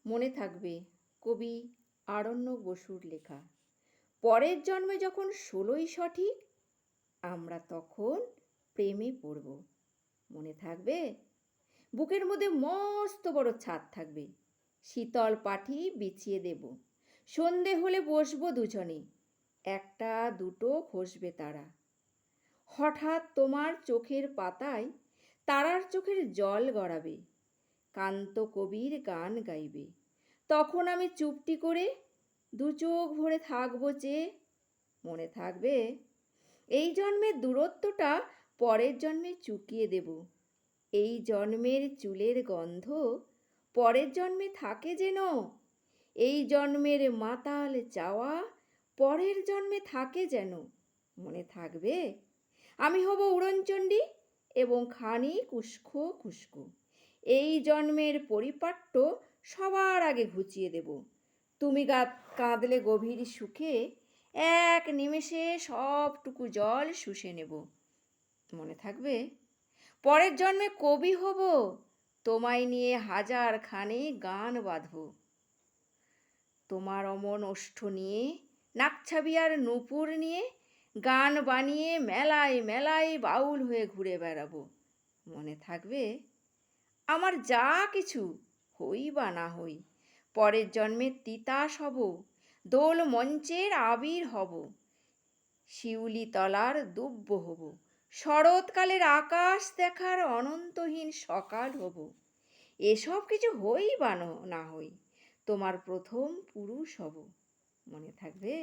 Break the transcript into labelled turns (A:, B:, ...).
A: মনে থাকবে কবি আরণ্যক বসুর লেখা। পরের জন্মে যখন 16ই সঠিক, আমরা তখন প্রেমে পড়ব। মনে থাকবে? বুকের মধ্যে মস্ত বড় ছাদ থাকবে, শীতল পাটি বিছিয়ে দেব। সন্ধে হলে বসবো দুজনে, একটা দুটো খসবে তারা। হঠাৎ তোমার চোখের পাতায় তারার চোখের জল গড়াবে, কান্ত কবির গান গাইবে। তখন আমি চুপটি করে দু চোখ ভরে থাকবো চেয়ে। মনে থাকবে? এই জন্মের দূরত্বটা পরের জন্মে চুকিয়ে দেব। এই জন্মের চুলের গন্ধ পরের জন্মে থাকে যেন। এই জন্মের মাতাল চাওয়া পরের জন্মে থাকে যেন। মনে থাকবে? আমি হব উড়নচণ্ডী এবং খানিক উস্কো খুস্কো। এই জন্মের পরিপাট্য সবার আগে ঘুচিয়ে দেব। তুমি কাঁদলে গভীর সুখে এক নিমেষে সবটুকু জল শুষে নেব। মনে থাকবে? পরের জন্মে কবি হব, তোমায় নিয়ে হাজার খানে গান বাঁধব। তোমার অমন ওষ্ঠ নিয়ে, নাকছাবি আর নূপুর নিয়ে গান বানিয়ে মেলায় মেলায় বাউল হয়ে ঘুরে বেড়াবো। মনে থাকবে? আমার যা কিছু হই বা না হই, পরের জন্মে তিতাস হব, দোল মঞ্চের আবির হব, শিউলি তলার দুব্ব হব, শরৎকালের আকাশ দেখার অনন্তহীন সকাল হব। এসব কিছু হই বা না হই, তোমার প্রথম পুরুষ হব। মনে থাকবে?